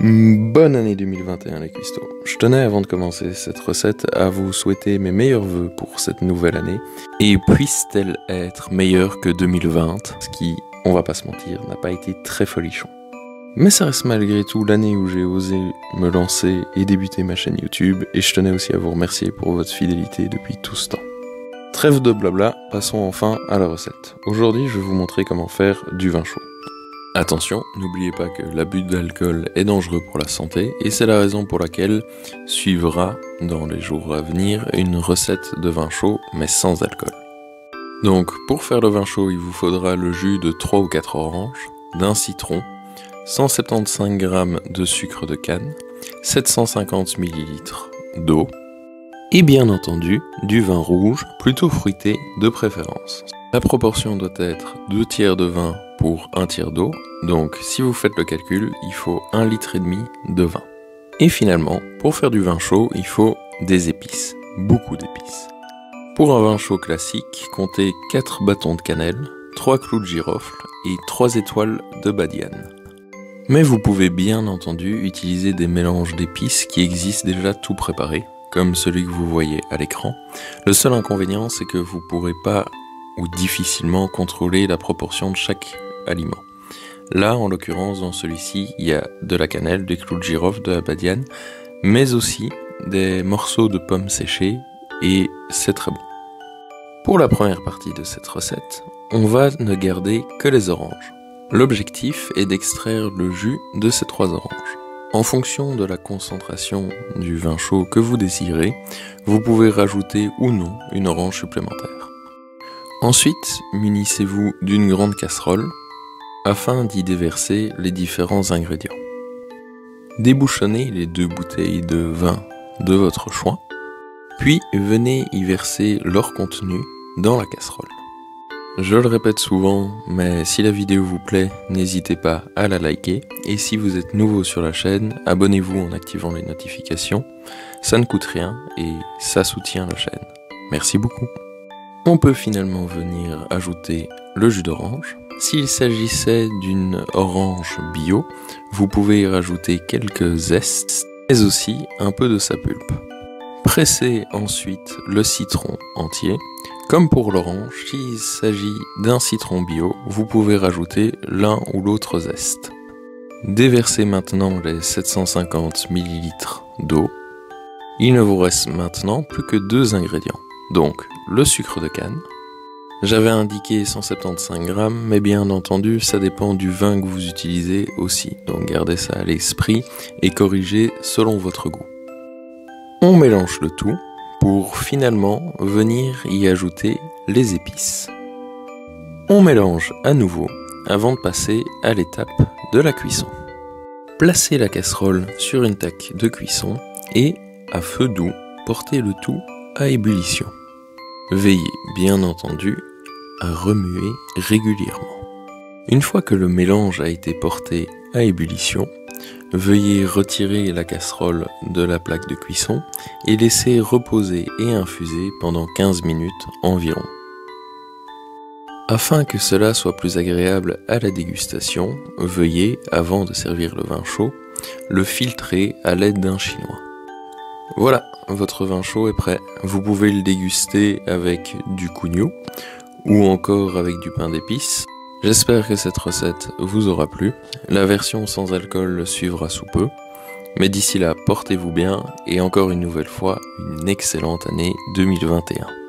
Bonne année 2021 les cuistots. Je tenais avant de commencer cette recette à vous souhaiter mes meilleurs vœux pour cette nouvelle année et puisse-t-elle être meilleure que 2020, ce qui, on va pas se mentir, n'a pas été très folichon. Mais ça reste malgré tout l'année où j'ai osé me lancer et débuter ma chaîne YouTube et je tenais aussi à vous remercier pour votre fidélité depuis tout ce temps. Trêve de blabla, passons enfin à la recette. Aujourd'hui je vais vous montrer comment faire du vin chaud. Attention, n'oubliez pas que l'abus d'alcool est dangereux pour la santé et c'est la raison pour laquelle suivra dans les jours à venir une recette de vin chaud mais sans alcool. Donc pour faire le vin chaud il vous faudra le jus de 3 ou 4 oranges, d'un citron, 175 g de sucre de canne, 750 ml d'eau et bien entendu du vin rouge plutôt fruité de préférence. La proportion doit être 2 tiers de vin pour 1 tiers d'eau, donc si vous faites le calcul, il faut 1,5 litre de vin. Et finalement, pour faire du vin chaud, il faut des épices, beaucoup d'épices. Pour un vin chaud classique, comptez 4 bâtons de cannelle, 3 clous de girofle et 3 étoiles de badiane. Mais vous pouvez bien entendu utiliser des mélanges d'épices qui existent déjà tout préparés, comme celui que vous voyez à l'écran. Le seul inconvénient, c'est que vous ne pourrez pas ou difficilement contrôler la proportion de chaque aliment. Là, en l'occurrence, dans celui-ci, il y a de la cannelle, des clous de girofle, de la badiane, mais aussi des morceaux de pommes séchées, et c'est très bon. Pour la première partie de cette recette, on va ne garder que les oranges. L'objectif est d'extraire le jus de ces 3 oranges. En fonction de la concentration du vin chaud que vous désirez, vous pouvez rajouter ou non une orange supplémentaire. Ensuite, munissez-vous d'une grande casserole afin d'y déverser les différents ingrédients. Débouchonnez les 2 bouteilles de vin de votre choix, puis venez y verser leur contenu dans la casserole. Je le répète souvent, mais si la vidéo vous plaît, n'hésitez pas à la liker, et si vous êtes nouveau sur la chaîne, abonnez-vous en activant les notifications, ça ne coûte rien et ça soutient la chaîne. Merci beaucoup. On peut finalement venir ajouter le jus d'orange. S'il s'agissait d'une orange bio, vous pouvez y rajouter quelques zestes, mais aussi un peu de sa pulpe. Pressez ensuite le citron entier. Comme pour l'orange, s'il s'agit d'un citron bio, vous pouvez rajouter l'un ou l'autre zeste. Déversez maintenant les 750 ml d'eau. Il ne vous reste maintenant plus que 2 ingrédients. Donc le sucre de canne. J'avais indiqué 175 g, mais bien entendu ça dépend du vin que vous utilisez aussi. Donc gardez ça à l'esprit et corrigez selon votre goût. On mélange le tout pour finalement venir y ajouter les épices. On mélange à nouveau avant de passer à l'étape de la cuisson. Placez la casserole sur une taque de cuisson et, à feu doux, portez le tout à ébullition. Veillez bien entendu à remuer régulièrement. Une fois que le mélange a été porté à ébullition, veuillez retirer la casserole de la plaque de cuisson et laisser reposer et infuser pendant 15 minutes environ. Afin que cela soit plus agréable à la dégustation, veuillez, avant de servir le vin chaud, le filtrer à l'aide d'un chinois. Voilà, votre vin chaud est prêt. Vous pouvez le déguster avec du cougnou ou encore avec du pain d'épices. J'espère que cette recette vous aura plu. La version sans alcool suivra sous peu. Mais d'ici là, portez-vous bien et encore une nouvelle fois, une excellente année 2021.